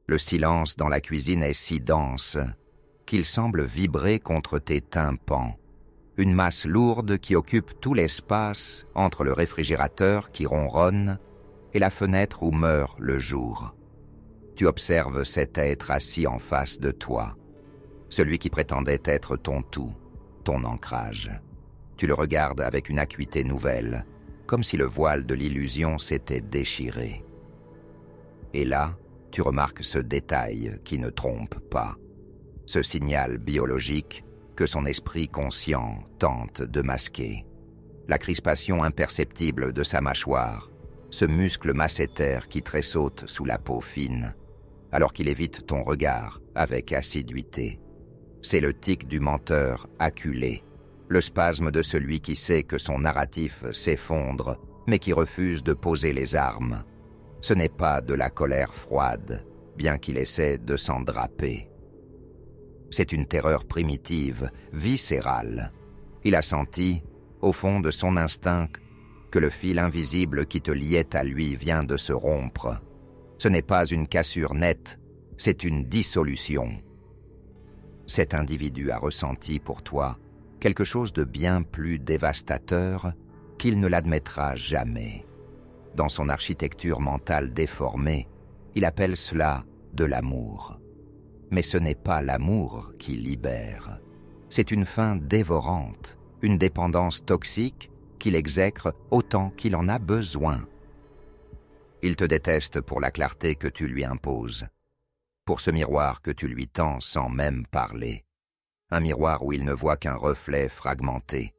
Le silence dans la cuisine est si dense qu'il semble vibrer contre tes tympans. Une masse lourde qui occupe tout l'espace entre le réfrigérateur qui ronronne et la fenêtre où meurt le jour. Tu observes cet être assis en face de toi, celui qui prétendait être ton tout, ton ancrage. Tu le regardes avec une acuité nouvelle, comme si le voile de l'illusion s'était déchiré. Et là, tu remarques ce détail qui ne trompe pas, ce signal biologique que son esprit conscient tente de masquer. La crispation imperceptible de sa mâchoire, ce muscle masséter qui tressaute sous la peau fine, alors qu'il évite ton regard avec assiduité. C'est le tic du menteur acculé, le spasme de celui qui sait que son narratif s'effondre, mais qui refuse de poser les armes. Ce n'est pas de la colère froide, bien qu'il essaie de s'en draper. C'est une terreur primitive, viscérale. Il a senti, au fond de son instinct, que le fil invisible qui te liait à lui vient de se rompre. Ce n'est pas une cassure nette, c'est une dissolution. Cet individu a ressenti pour toi quelque chose de bien plus dévastateur qu'il ne l'admettra jamais. Dans son architecture mentale déformée, il appelle cela de l'amour. Mais ce n'est pas l'amour qui libère. C'est une faim dévorante, une dépendance toxique qu'il exècre autant qu'il en a besoin. Il te déteste pour la clarté que tu lui imposes, pour ce miroir que tu lui tends sans même parler. Un miroir où il ne voit qu'un reflet fragmenté.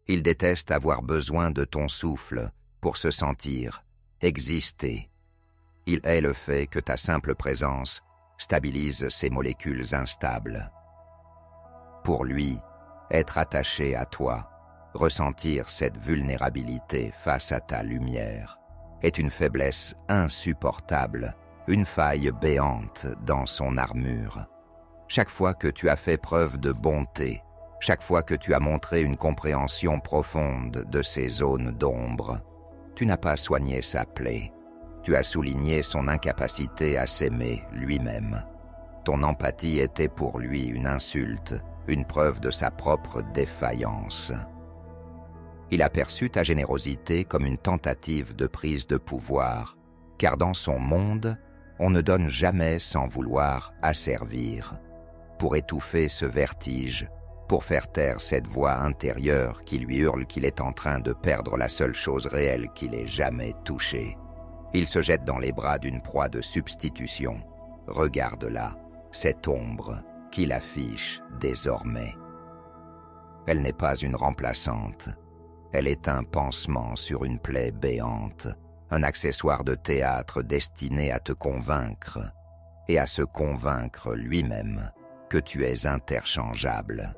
Il déteste avoir besoin de ton souffle pour se sentir, exister. Il hait le fait que ta simple présence stabilise ces molécules instables. Pour lui, être attaché à toi, ressentir cette vulnérabilité face à ta lumière, est une faiblesse insupportable, une faille béante dans son armure. Chaque fois que tu as fait preuve de bonté, chaque fois que tu as montré une compréhension profonde de ces zones d'ombre, tu n'as pas soigné sa plaie. Tu as souligné son incapacité à s'aimer lui-même. Ton empathie était pour lui une insulte, une preuve de sa propre défaillance. Il a perçu ta générosité comme une tentative de prise de pouvoir, car dans son monde, on ne donne jamais sans vouloir asservir. Pour étouffer ce vertige, pour faire taire cette voix intérieure qui lui hurle qu'il est en train de perdre la seule chose réelle qu'il ait jamais touchée. Il se jette dans les bras d'une proie de substitution. Regarde-la, cette ombre qu'il affiche désormais. Elle n'est pas une remplaçante. Elle est un pansement sur une plaie béante, un accessoire de théâtre destiné à te convaincre et à se convaincre lui-même que tu es interchangeable.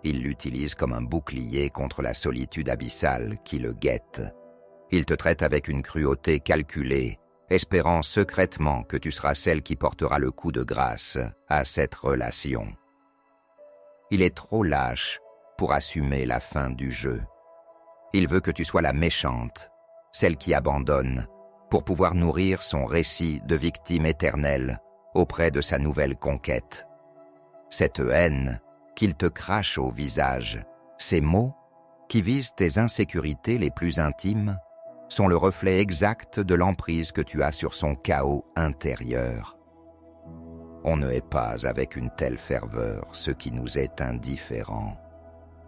Il l'utilise comme un bouclier contre la solitude abyssale qui le guette. Il te traite avec une cruauté calculée, espérant secrètement que tu seras celle qui portera le coup de grâce à cette relation. Il est trop lâche pour assumer la fin du jeu. Il veut que tu sois la méchante, celle qui abandonne, pour pouvoir nourrir son récit de victime éternelle auprès de sa nouvelle conquête. Cette haine qu'il te crache au visage, ces mots qui visent tes insécurités les plus intimes, sont le reflet exact de l'emprise que tu as sur son chaos intérieur. On ne hait pas avec une telle ferveur ce qui nous est indifférent.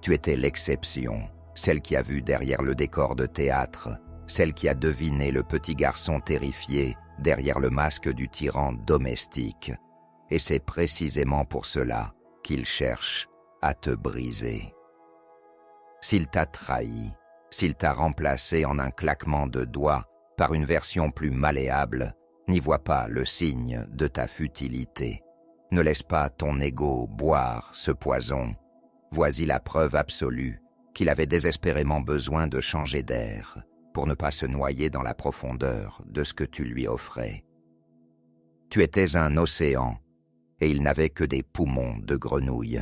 Tu étais l'exception, celle qui a vu derrière le décor de théâtre, celle qui a deviné le petit garçon terrifié derrière le masque du tyran domestique. Et c'est précisément pour cela qu'il cherche à te briser. S'il t'a trahi, s'il t'a remplacé en un claquement de doigts par une version plus malléable, n'y vois pas le signe de ta futilité. Ne laisse pas ton ego boire ce poison. Voici la preuve absolue qu'il avait désespérément besoin de changer d'air pour ne pas se noyer dans la profondeur de ce que tu lui offrais. Tu étais un océan, et il n'avait que des poumons de grenouille.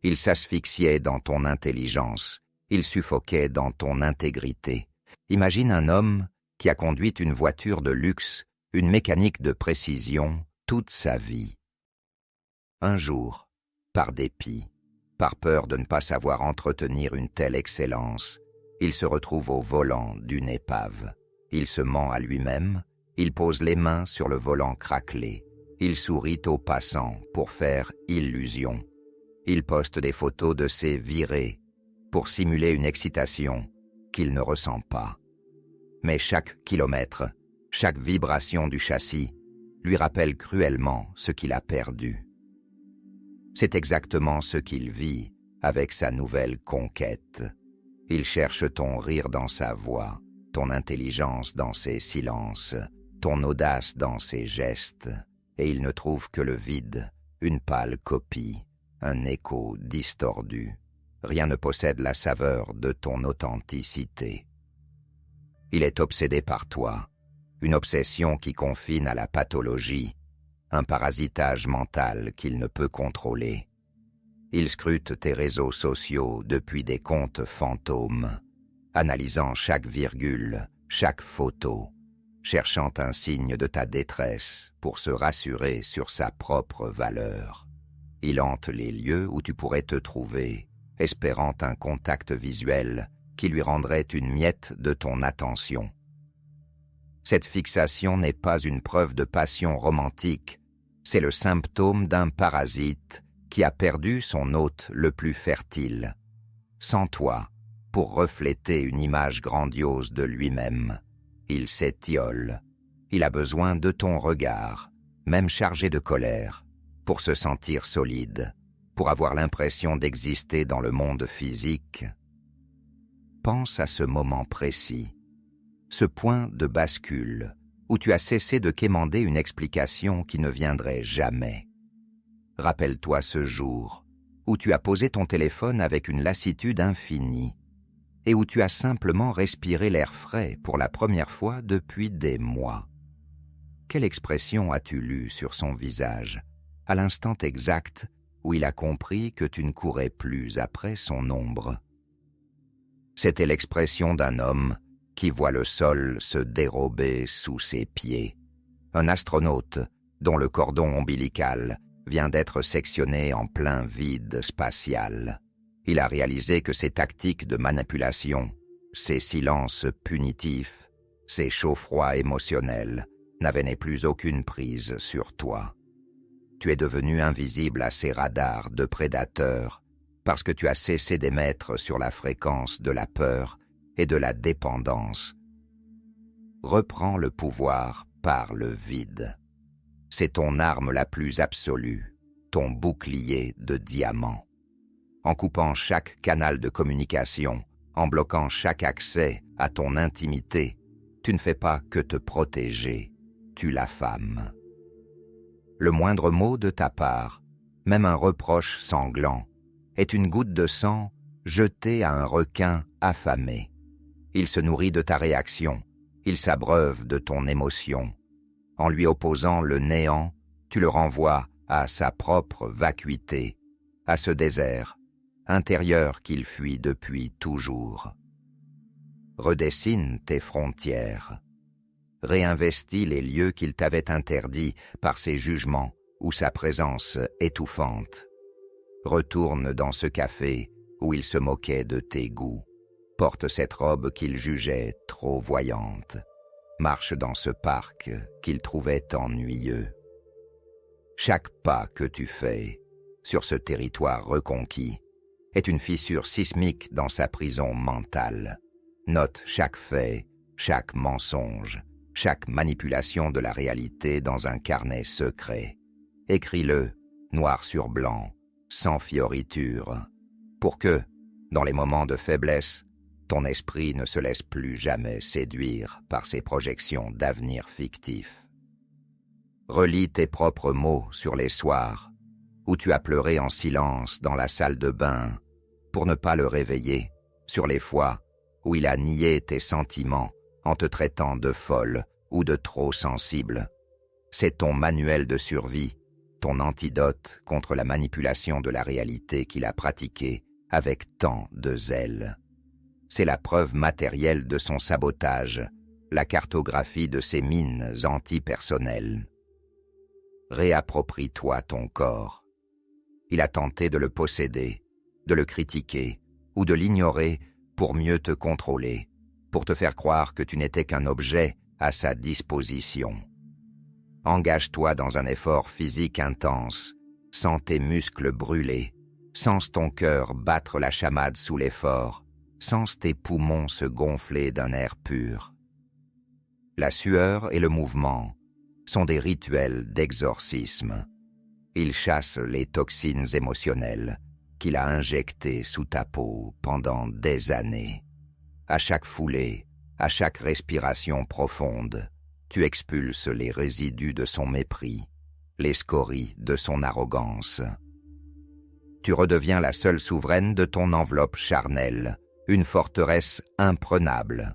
Il s'asphyxiait dans ton intelligence, il suffoquait dans ton intégrité. Imagine un homme qui a conduit une voiture de luxe, une mécanique de précision, toute sa vie. Un jour, par dépit, par peur de ne pas savoir entretenir une telle excellence, il se retrouve au volant d'une épave. Il se ment à lui-même, il pose les mains sur le volant craquelé, il sourit aux passants pour faire illusion. Il poste des photos de ses virées pour simuler une excitation qu'il ne ressent pas. Mais chaque kilomètre, chaque vibration du châssis lui rappelle cruellement ce qu'il a perdu. C'est exactement ce qu'il vit avec sa nouvelle conquête. Il cherche ton rire dans sa voix, ton intelligence dans ses silences, ton audace dans ses gestes, et il ne trouve que le vide, une pâle copie, un écho distordu. Rien ne possède la saveur de ton authenticité. Il est obsédé par toi, une obsession qui confine à la pathologie, un parasitage mental qu'il ne peut contrôler. Il scrute tes réseaux sociaux depuis des comptes fantômes, analysant chaque virgule, chaque photo, cherchant un signe de ta détresse pour se rassurer sur sa propre valeur. Il hante les lieux où tu pourrais te trouver, espérant un contact visuel qui lui rendrait une miette de ton attention. Cette fixation n'est pas une preuve de passion romantique, c'est le symptôme d'un parasite qui a perdu son hôte le plus fertile. Sans toi, pour refléter une image grandiose de lui-même, il s'étiole. Il a besoin de ton regard, même chargé de colère, pour se sentir solide, pour avoir l'impression d'exister dans le monde physique. Pense à ce moment précis, ce point de bascule où tu as cessé de quémander une explication qui ne viendrait jamais. Rappelle-toi ce jour où tu as posé ton téléphone avec une lassitude infinie et où tu as simplement respiré l'air frais pour la première fois depuis des mois. Quelle expression as-tu lue sur son visage, à l'instant exact où il a compris que tu ne courais plus après son ombre? C'était l'expression d'un homme qui voit le sol se dérober sous ses pieds. Un astronaute dont le cordon ombilical vient d'être sectionné en plein vide spatial. Il a réalisé que ses tactiques de manipulation, ses silences punitifs, ses chauds-froids émotionnels n'avaient plus aucune prise sur toi. Tu es devenu invisible à ces radars de prédateurs parce que tu as cessé d'émettre sur la fréquence de la peur et de la dépendance. Reprends le pouvoir par le vide. C'est ton arme la plus absolue, ton bouclier de diamant. En coupant chaque canal de communication, en bloquant chaque accès à ton intimité, tu ne fais pas que te protéger, tu l'affames. Le moindre mot de ta part, même un reproche sanglant, est une goutte de sang jetée à un requin affamé. Il se nourrit de ta réaction, il s'abreuve de ton émotion. En lui opposant le néant, tu le renvoies à sa propre vacuité, à ce désert intérieur qu'il fuit depuis toujours. Redessine tes frontières. Réinvestis les lieux qu'il t'avait interdits par ses jugements ou sa présence étouffante. Retourne dans ce café où il se moquait de tes goûts. Porte cette robe qu'il jugeait trop voyante. Marche dans ce parc qu'il trouvait ennuyeux. Chaque pas que tu fais sur ce territoire reconquis est une fissure sismique dans sa prison mentale. Note chaque fait, chaque mensonge, chaque manipulation de la réalité dans un carnet secret. Écris-le, noir sur blanc, sans fioriture, pour que, dans les moments de faiblesse, ton esprit ne se laisse plus jamais séduire par ces projections d'avenir fictif. Relis tes propres mots sur les soirs où tu as pleuré en silence dans la salle de bain pour ne pas le réveiller, sur les fois où il a nié tes sentiments en te traitant de folle ou de trop sensible. C'est ton manuel de survie, ton antidote contre la manipulation de la réalité qu'il a pratiquée avec tant de zèle. C'est la preuve matérielle de son sabotage, la cartographie de ses mines antipersonnelles. réapproprie-toi ton corps. Il a tenté de le posséder, de le critiquer ou de l'ignorer pour mieux te contrôler, pour te faire croire que tu n'étais qu'un objet à sa disposition. Engage-toi dans un effort physique intense, sens tes muscles brûler, sens ton cœur battre la chamade sous l'effort, sens tes poumons se gonfler d'un air pur. La sueur et le mouvement sont des rituels d'exorcisme. Ils chassent les toxines émotionnelles qu'il a injectées sous ta peau pendant des années. À chaque foulée, à chaque respiration profonde, tu expulses les résidus de son mépris, les scories de son arrogance. Tu redeviens la seule souveraine de ton enveloppe charnelle, une forteresse imprenable.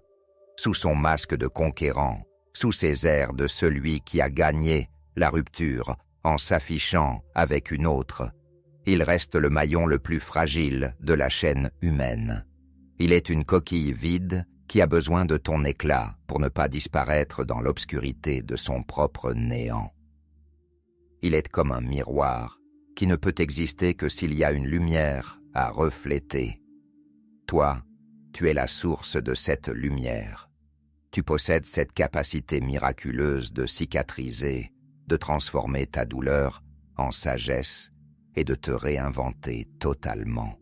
Sous son masque de conquérant, sous ses airs de celui qui a gagné la rupture en s'affichant avec une autre, il reste le maillon le plus fragile de la chaîne humaine. Il est une coquille vide qui a besoin de ton éclat pour ne pas disparaître dans l'obscurité de son propre néant. Il est comme un miroir qui ne peut exister que s'il y a une lumière à refléter. Toi, tu es la source de cette lumière. Tu possèdes cette capacité miraculeuse de cicatriser, de transformer ta douleur en sagesse et de te réinventer totalement.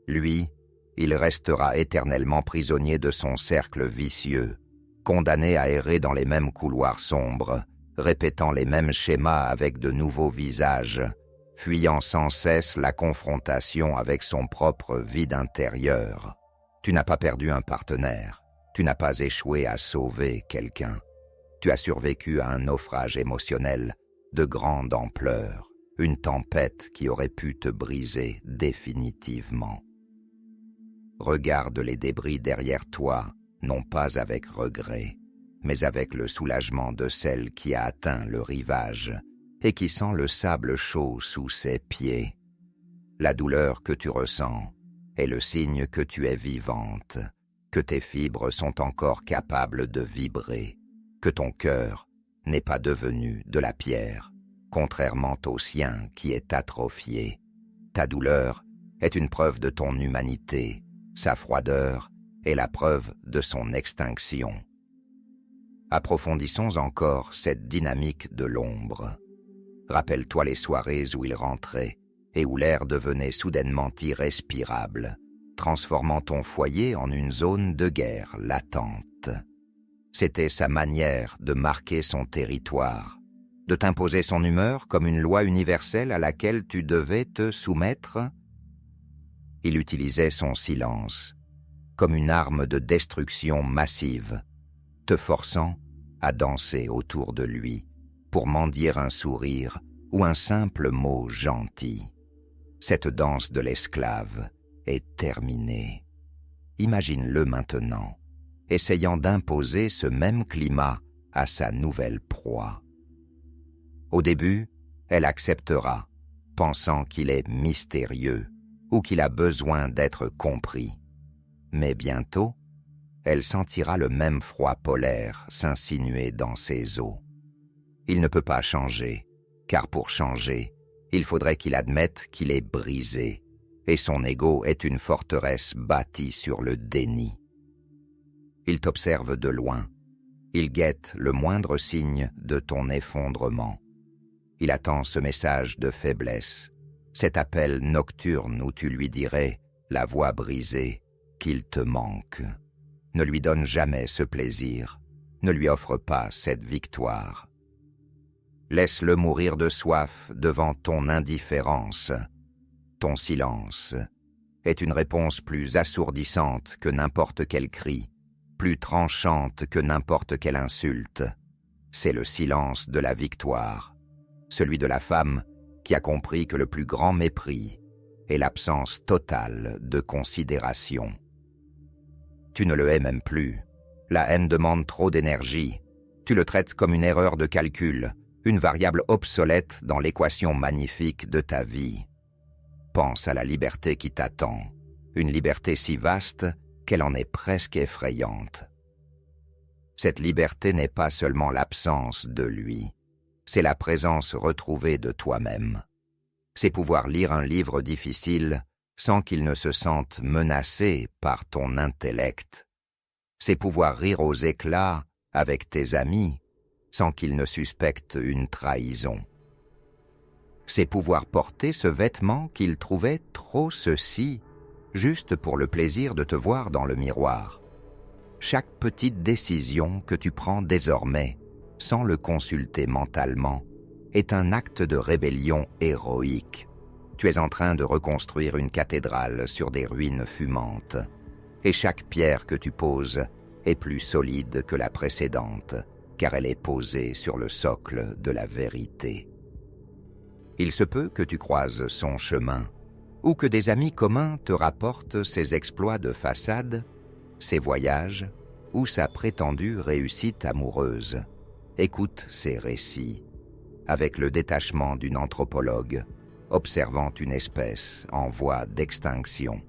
Lui, il restera éternellement prisonnier de son cercle vicieux, condamné à errer dans les mêmes couloirs sombres, répétant les mêmes schémas avec de nouveaux visages, fuyant sans cesse la confrontation avec son propre vide intérieur. Tu n'as pas perdu un partenaire, tu n'as pas échoué à sauver quelqu'un. Tu as survécu à un naufrage émotionnel de grande ampleur, une tempête qui aurait pu te briser définitivement. Regarde les débris derrière toi, non pas avec regret, mais avec le soulagement de celle qui a atteint le rivage et qui sent le sable chaud sous ses pieds. La douleur que tu ressens est le signe que tu es vivante, que tes fibres sont encore capables de vibrer, que ton cœur n'est pas devenu de la pierre, contrairement au sien qui est atrophié. Ta douleur est une preuve de ton humanité, sa froideur est la preuve de son extinction. Approfondissons encore cette dynamique de l'ombre. Rappelle-toi les soirées où il rentrait et où l'air devenait soudainement irrespirable, transformant ton foyer en une zone de guerre latente. C'était sa manière de marquer son territoire, de t'imposer son humeur comme une loi universelle à laquelle tu devais te soumettre. Il utilisait son silence comme une arme de destruction massive, te forçant à danser autour de lui pour mendier un sourire ou un simple mot gentil. Cette danse de l'esclave est terminée. Imagine-le maintenant, essayant d'imposer ce même climat à sa nouvelle proie. Au début, elle acceptera, pensant qu'il est mystérieux ou qu'il a besoin d'être compris. Mais bientôt, elle sentira le même froid polaire s'insinuer dans ses os. Il ne peut pas changer, car pour changer, il faudrait qu'il admette qu'il est brisé, et son ego est une forteresse bâtie sur le déni. Il t'observe de loin, il guette le moindre signe de ton effondrement. Il attend ce message de faiblesse, cet appel nocturne où tu lui dirais, la voix brisée, qu'il te manque. Ne lui donne jamais ce plaisir, ne lui offre pas cette victoire. Laisse-le mourir de soif devant ton indifférence. Ton silence est une réponse plus assourdissante que n'importe quel cri, plus tranchante que n'importe quelle insulte. C'est le silence de la victoire, celui de la femme qui a compris que le plus grand mépris est l'absence totale de considération. Tu ne le hais même plus. La haine demande trop d'énergie. Tu le traites comme une erreur de calcul, une variable obsolète dans l'équation magnifique de ta vie. Pense à la liberté qui t'attend, une liberté si vaste qu'elle en est presque effrayante. Cette liberté n'est pas seulement l'absence de lui, c'est la présence retrouvée de toi-même. C'est pouvoir lire un livre difficile sans qu'il ne se sente menacé par ton intellect. C'est pouvoir rire aux éclats avec tes amis sans qu'ils ne suspectent une trahison. C'est pouvoir porter ce vêtement qu'ils trouvaient trop ceci, juste pour le plaisir de te voir dans le miroir. Chaque petite décision que tu prends désormais, sans le consulter mentalement, est un acte de rébellion héroïque. Tu es en train de reconstruire une cathédrale sur des ruines fumantes, et chaque pierre que tu poses est plus solide que la précédente, car elle est posée sur le socle de la vérité. Il se peut que tu croises son chemin, ou que des amis communs te rapportent ses exploits de façade, ses voyages ou sa prétendue réussite amoureuse. Écoute ces récits, avec le détachement d'une anthropologue, observant une espèce en voie d'extinction.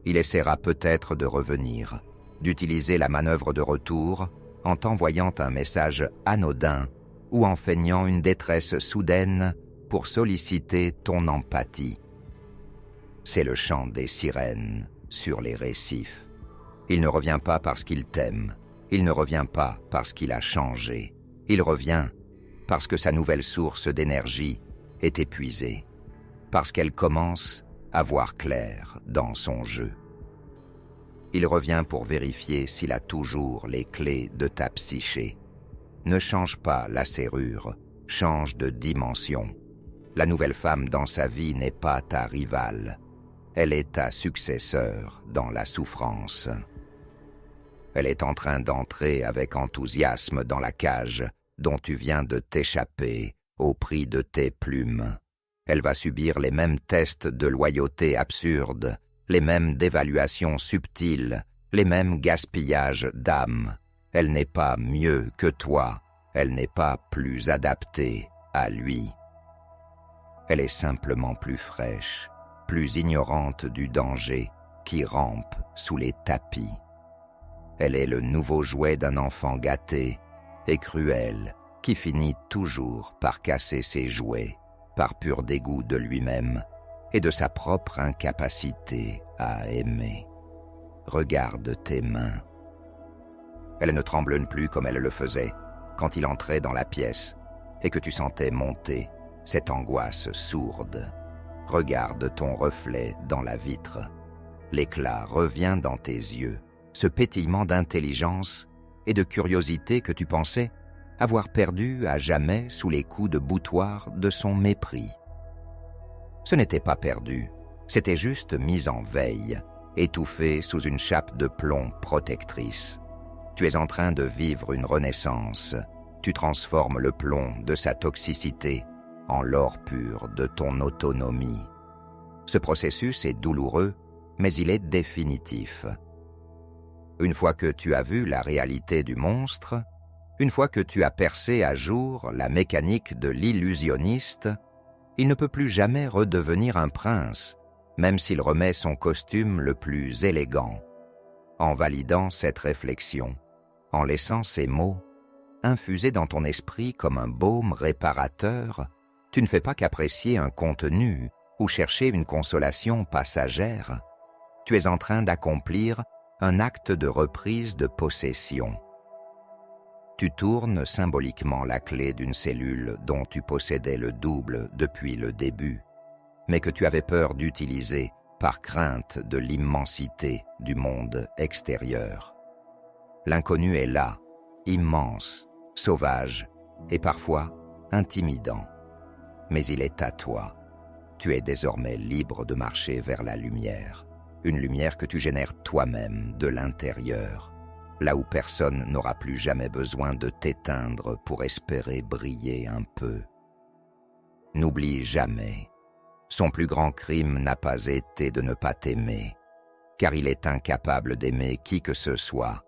Il essaiera peut-être de revenir, d'utiliser la manœuvre de retour en t'envoyant un message anodin ou en feignant une détresse soudaine pour solliciter ton empathie. C'est le chant des sirènes sur les récifs. Il ne revient pas parce qu'il t'aime, il ne revient pas parce qu'il a changé, il revient parce que sa nouvelle source d'énergie est épuisée, parce qu'elle commence à voir clair dans son jeu. Il revient pour vérifier s'il a toujours les clés de ta psyché. Ne change pas la serrure, change de dimension. La nouvelle femme dans sa vie n'est pas ta rivale. Elle est ta successeur dans la souffrance. Elle est en train d'entrer avec enthousiasme dans la cage dont tu viens de t'échapper au prix de tes plumes. Elle va subir les mêmes tests de loyauté absurdes, les mêmes dévaluations subtiles, les mêmes gaspillages d'âme. Elle n'est pas mieux que toi, elle n'est pas plus adaptée à lui. Elle est simplement plus fraîche, plus ignorante du danger qui rampe sous les tapis. Elle est le nouveau jouet d'un enfant gâté et cruel qui finit toujours par casser ses jouets par pur dégoût de lui-même et de sa propre incapacité à aimer. Regarde tes mains. Elles ne tremblent plus comme elles le faisaient quand il entrait dans la pièce et que tu sentais monter cette angoisse sourde. Regarde ton reflet dans la vitre. L'éclat revient dans tes yeux, ce pétillement d'intelligence et de curiosité que tu pensais avoir perdu à jamais sous les coups de boutoir de son mépris. Ce n'était pas perdu, c'était juste mis en veille, étouffé sous une chape de plomb protectrice. Tu es en train de vivre une renaissance, tu transformes le plomb de sa toxicité en l'or pur de ton autonomie. Ce processus est douloureux, mais il est définitif. Une fois que tu as vu la réalité du monstre, une fois que tu as percé à jour la mécanique de l'illusionniste, il ne peut plus jamais redevenir un prince, même s'il remet son costume le plus élégant. En validant cette réflexion, en laissant ces mots infusés dans ton esprit comme un baume réparateur, tu ne fais pas qu'apprécier un contenu ou chercher une consolation passagère. Tu es en train d'accomplir un acte de reprise de possession. Tu tournes symboliquement la clé d'une cellule dont tu possédais le double depuis le début, mais que tu avais peur d'utiliser par crainte de l'immensité du monde extérieur. L'inconnu est là, immense, sauvage et parfois intimidant. Mais il est à toi. Tu es désormais libre de marcher vers la lumière, une lumière que tu génères toi-même de l'intérieur, là où personne n'aura plus jamais besoin de t'éteindre pour espérer briller un peu. N'oublie jamais, son plus grand crime n'a pas été de ne pas t'aimer, car il est incapable d'aimer qui que ce soit,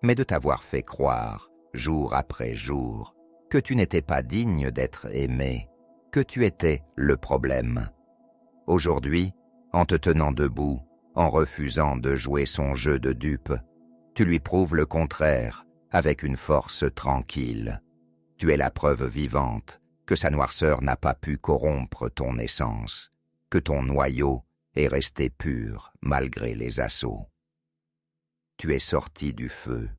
mais de t'avoir fait croire, jour après jour, que tu n'étais pas digne d'être aimé, que tu étais le problème. Aujourd'hui, en te tenant debout, en refusant de jouer son jeu de dupe, tu lui prouves le contraire avec une force tranquille. Tu es la preuve vivante que sa noirceur n'a pas pu corrompre ton essence, que ton noyau est resté pur malgré les assauts. Tu es sorti du feu,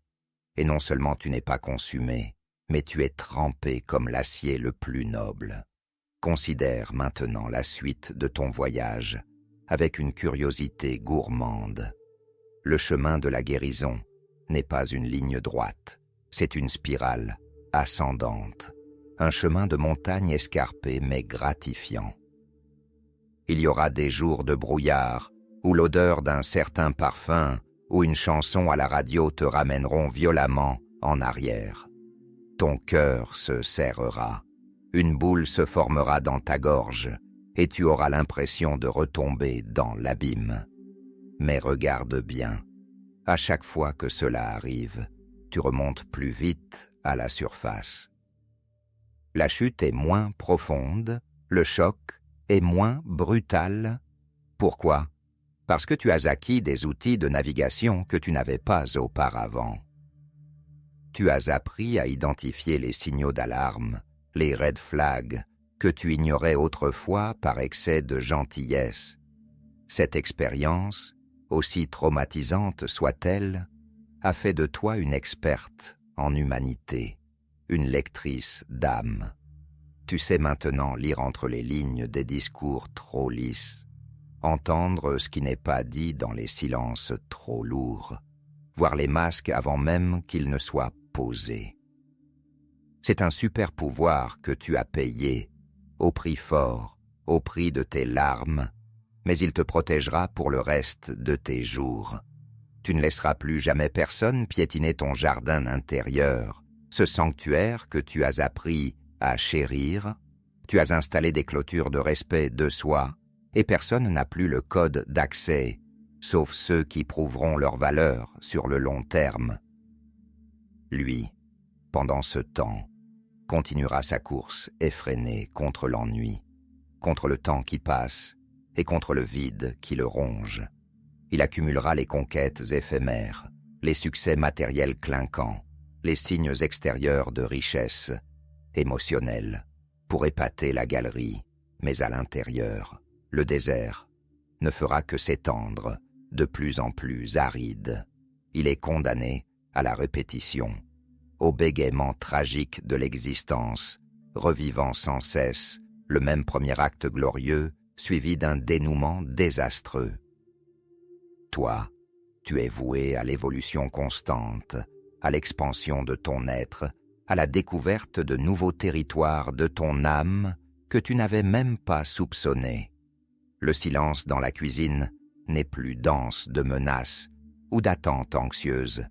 et non seulement tu n'es pas consumé, mais tu es trempé comme l'acier le plus noble. Considère maintenant la suite de ton voyage avec une curiosité gourmande. Le chemin de la guérison n'est pas une ligne droite, c'est une spirale ascendante, un chemin de montagne escarpé mais gratifiant. Il y aura des jours de brouillard où l'odeur d'un certain parfum ou une chanson à la radio te ramèneront violemment en arrière. Ton cœur se serrera, une boule se formera dans ta gorge et tu auras l'impression de retomber dans l'abîme. Mais regarde bien, à chaque fois que cela arrive, tu remontes plus vite à la surface. La chute est moins profonde, le choc est moins brutal. Pourquoi ? Parce que tu as acquis des outils de navigation que tu n'avais pas auparavant. Tu as appris à identifier les signaux d'alarme, les red flags, que tu ignorais autrefois par excès de gentillesse. Cette expérience, aussi traumatisante soit-elle, a fait de toi une experte en humanité, une lectrice d'âme. Tu sais maintenant lire entre les lignes des discours trop lisses, entendre ce qui n'est pas dit dans les silences trop lourds, voir les masques avant même qu'ils ne soient posés. C'est un super pouvoir que tu as payé, au prix fort, au prix de tes larmes, mais il te protégera pour le reste de tes jours. Tu ne laisseras plus jamais personne piétiner ton jardin intérieur, ce sanctuaire que tu as appris à chérir. Tu as installé des clôtures de respect de soi, et personne n'a plus le code d'accès, sauf ceux qui prouveront leur valeur sur le long terme. Lui, pendant ce temps, continuera sa course effrénée contre l'ennui, contre le temps qui passe et contre le vide qui le ronge. Il accumulera les conquêtes éphémères, les succès matériels clinquants, les signes extérieurs de richesse émotionnelle, pour épater la galerie, mais à l'intérieur, le désert ne fera que s'étendre, de plus en plus aride. Il est condamné à la répétition, au bégaiement tragique de l'existence, revivant sans cesse le même premier acte glorieux suivi d'un dénouement désastreux. Toi, tu es voué à l'évolution constante, à l'expansion de ton être, à la découverte de nouveaux territoires de ton âme que tu n'avais même pas soupçonnés. Le silence dans la cuisine n'est plus dense de menaces ou d'attentes anxieuses.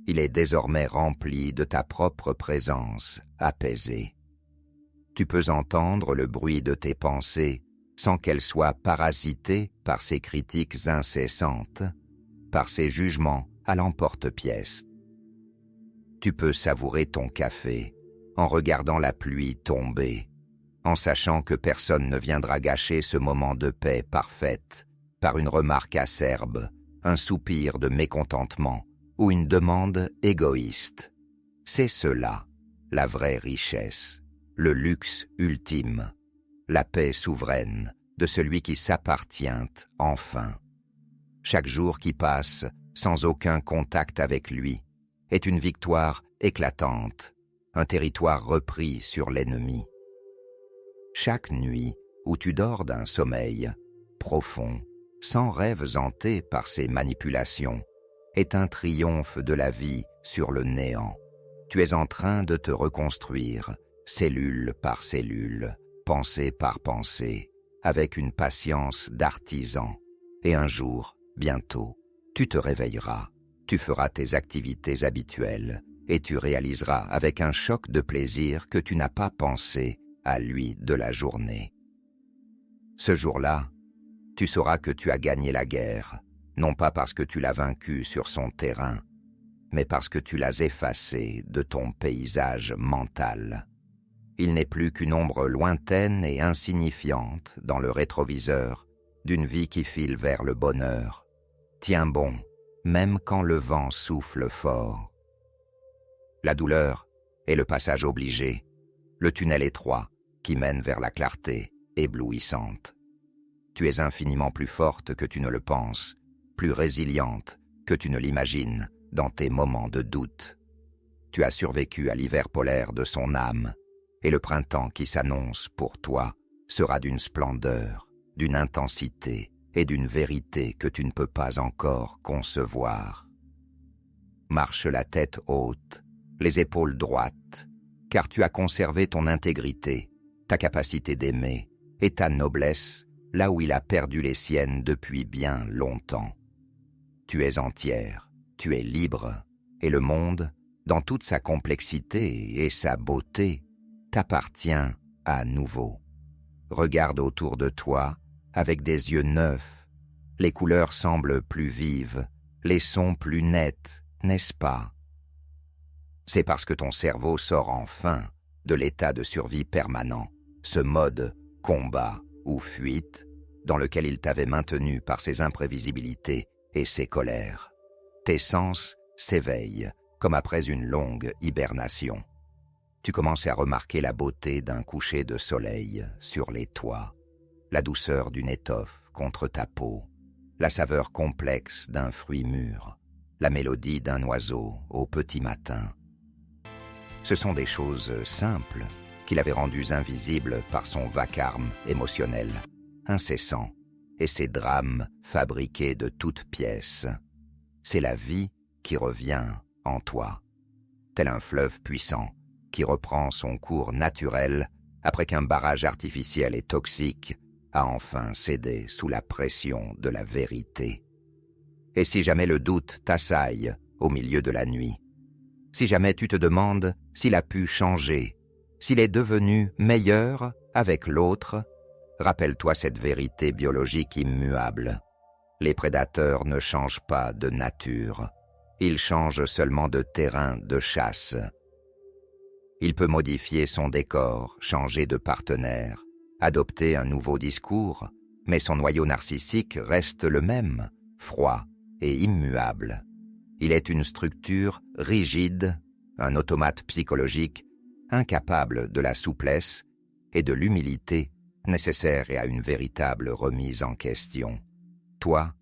Il est désormais rempli de ta propre présence apaisée. Tu peux entendre le bruit de tes pensées sans qu'elles soient parasitées par ces critiques incessantes, par ces jugements à l'emporte-pièce. Tu peux savourer ton café en regardant la pluie tomber, en sachant que personne ne viendra gâcher ce moment de paix parfaite par une remarque acerbe, un soupir de mécontentement ou une demande égoïste. C'est cela, la vraie richesse, le luxe ultime, la paix souveraine de celui qui s'appartient enfin. Chaque jour qui passe sans aucun contact avec lui est une victoire éclatante, un territoire repris sur l'ennemi. Chaque nuit où tu dors d'un sommeil profond, sans rêves hantés par ses manipulations, est un triomphe de la vie sur le néant. Tu es en train de te reconstruire, cellule par cellule, pensée par pensée, avec une patience d'artisan. Et un jour, bientôt, tu te réveilleras, tu feras tes activités habituelles et tu réaliseras avec un choc de plaisir que tu n'as pas pensé à lui de la journée. Ce jour-là, tu sauras que tu as gagné la guerre, non pas parce que tu l'as vaincu sur son terrain, mais parce que tu l'as effacé de ton paysage mental. Il n'est plus qu'une ombre lointaine et insignifiante dans le rétroviseur d'une vie qui file vers le bonheur. Tiens bon, même quand le vent souffle fort. La douleur est le passage obligé, le tunnel étroit, qui mène vers la clarté éblouissante. Tu es infiniment plus forte que tu ne le penses, plus résiliente que tu ne l'imagines dans tes moments de doute. Tu as survécu à l'hiver polaire de son âme, et le printemps qui s'annonce pour toi sera d'une splendeur, d'une intensité et d'une vérité que tu ne peux pas encore concevoir. Marche la tête haute, les épaules droites, car tu as conservé ton intégrité, ta capacité d'aimer et ta noblesse là où il a perdu les siennes depuis bien longtemps. Tu es entière, tu es libre, et le monde, dans toute sa complexité et sa beauté, t'appartient à nouveau. Regarde autour de toi avec des yeux neufs. Les couleurs semblent plus vives, les sons plus nets, n'est-ce pas? C'est parce que ton cerveau sort enfin de l'état de survie permanent, ce mode combat ou fuite dans lequel il t'avait maintenu par ses imprévisibilités et ses colères. Tes sens s'éveillent comme après une longue hibernation. Tu commences à remarquer la beauté d'un coucher de soleil sur les toits, la douceur d'une étoffe contre ta peau, la saveur complexe d'un fruit mûr, la mélodie d'un oiseau au petit matin. Ce sont des choses simples qu'il avait rendues invisibles par son vacarme émotionnel, incessant, et ses drames fabriqués de toutes pièces. C'est la vie qui revient en toi, tel un fleuve puissant qui reprend son cours naturel après qu'un barrage artificiel et toxique a enfin cédé sous la pression de la vérité. Et si jamais le doute t'assaille au milieu de la nuit, si jamais tu te demandes s'il a pu changer, s'il est devenu meilleur avec l'autre, rappelle-toi cette vérité biologique immuable. Les prédateurs ne changent pas de nature, ils changent seulement de terrain de chasse. Il peut modifier son décor, changer de partenaire, adopter un nouveau discours, mais son noyau narcissique reste le même, froid et immuable. Il est une structure rigide, un automate psychologique, incapable de la souplesse et de l'humilité nécessaires à une véritable remise en question. Toi,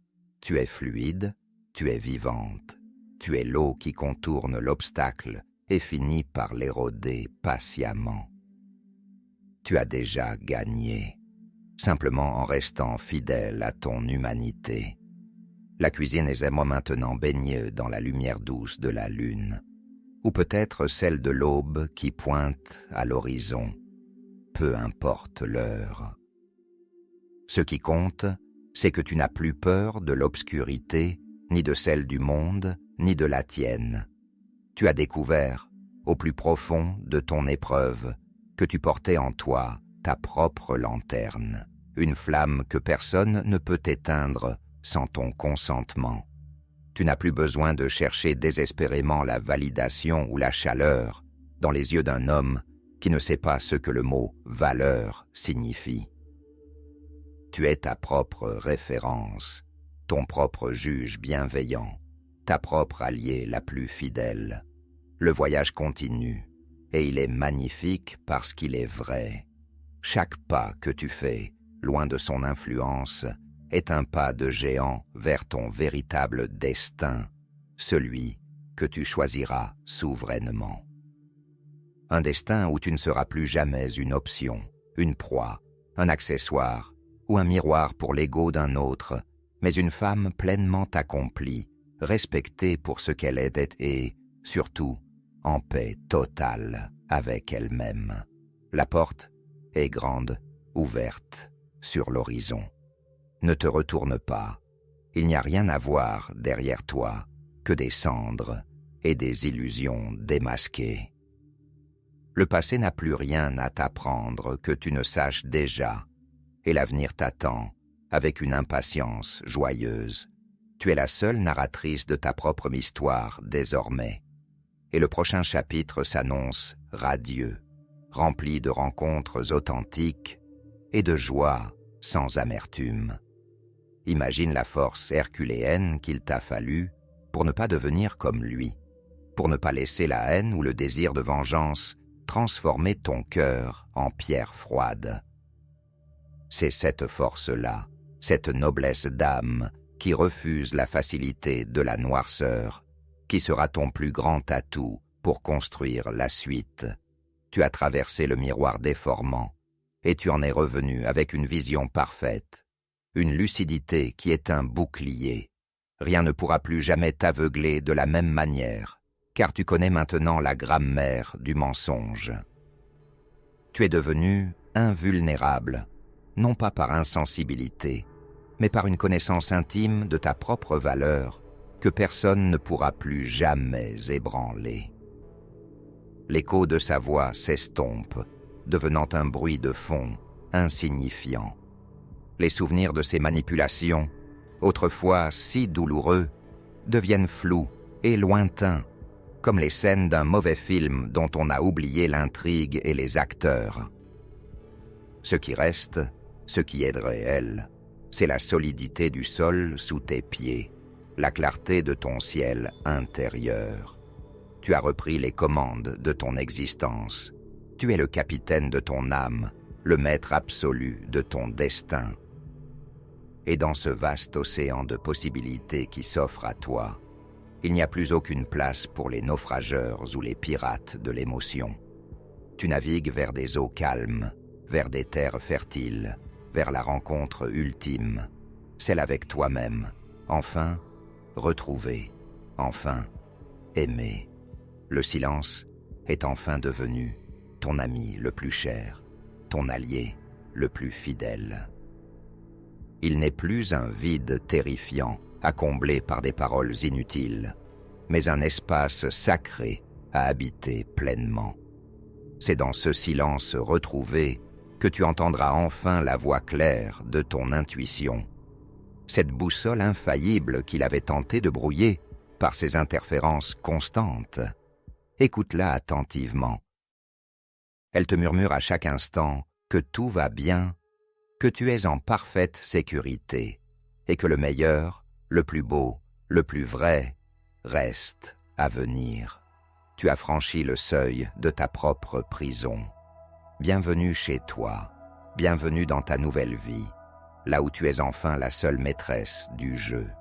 tu es fluide, tu es vivante, tu es l'eau qui contourne l'obstacle et finit par l'éroder patiemment. Tu as déjà gagné, simplement en restant fidèle à ton humanité. La cuisine est moi maintenant baignée dans la lumière douce de la lune, ou peut-être celle de l'aube qui pointe à l'horizon. Peu importe l'heure. Ce qui compte, c'est que tu n'as plus peur de l'obscurité, ni de celle du monde, ni de la tienne. Tu as découvert, au plus profond de ton épreuve, que tu portais en toi ta propre lanterne, une flamme que personne ne peut éteindre sans ton consentement. Tu n'as plus besoin de chercher désespérément la validation ou la chaleur dans les yeux d'un homme qui ne sait pas ce que le mot « valeur » signifie. Tu es ta propre référence, ton propre juge bienveillant, ta propre alliée la plus fidèle. Le voyage continue, et il est magnifique parce qu'il est vrai. Chaque pas que tu fais, loin de son influence, est un pas de géant vers ton véritable destin, celui que tu choisiras souverainement. Un destin où tu ne seras plus jamais une option, une proie, un accessoire ou un miroir pour l'ego d'un autre, mais une femme pleinement accomplie, respectée pour ce qu'elle est et, surtout, en paix totale avec elle-même. La porte est grande, ouverte, sur l'horizon. Ne te retourne pas. Il n'y a rien à voir derrière toi que des cendres et des illusions démasquées. Le passé n'a plus rien à t'apprendre que tu ne saches déjà, et l'avenir t'attend avec une impatience joyeuse. Tu es la seule narratrice de ta propre histoire désormais, et le prochain chapitre s'annonce radieux, rempli de rencontres authentiques et de joie sans amertume. Imagine la force herculéenne qu'il t'a fallu pour ne pas devenir comme lui, pour ne pas laisser la haine ou le désir de vengeance transformer ton cœur en pierre froide. C'est cette force-là, cette noblesse d'âme qui refuse la facilité de la noirceur, qui sera ton plus grand atout pour construire la suite. Tu as traversé le miroir déformant, et tu en es revenu avec une vision parfaite, une lucidité qui est un bouclier. Rien ne pourra plus jamais t'aveugler de la même manière, car tu connais maintenant la grammaire du mensonge. Tu es devenu invulnérable, non pas par insensibilité, mais par une connaissance intime de ta propre valeur que personne ne pourra plus jamais ébranler. L'écho de sa voix s'estompe, devenant un bruit de fond insignifiant. Les souvenirs de ses manipulations, autrefois si douloureux, deviennent flous et lointains, comme les scènes d'un mauvais film dont on a oublié l'intrigue et les acteurs. Ce qui reste, ce qui est réel, c'est la solidité du sol sous tes pieds, la clarté de ton ciel intérieur. Tu as repris les commandes de ton existence. Tu es le capitaine de ton âme, le maître absolu de ton destin. Et dans ce vaste océan de possibilités qui s'offre à toi, il n'y a plus aucune place pour les naufrageurs ou les pirates de l'émotion. Tu navigues vers des eaux calmes, vers des terres fertiles, vers la rencontre ultime, celle avec toi-même, enfin retrouver, enfin aimer. Le silence est enfin devenu ton ami le plus cher, ton allié le plus fidèle. Il n'est plus un vide terrifiant à combler par des paroles inutiles, mais un espace sacré à habiter pleinement. C'est dans ce silence retrouvé que tu entendras enfin la voix claire de ton intuition, cette boussole infaillible qu'il avait tenté de brouiller par ses interférences constantes. Écoute-la attentivement. Elle te murmure à chaque instant que tout va bien, que tu es en parfaite sécurité et que le meilleur, le plus beau, le plus vrai reste à venir. Tu as franchi le seuil de ta propre prison. Bienvenue chez toi, bienvenue dans ta nouvelle vie, là où tu es enfin la seule maîtresse du jeu.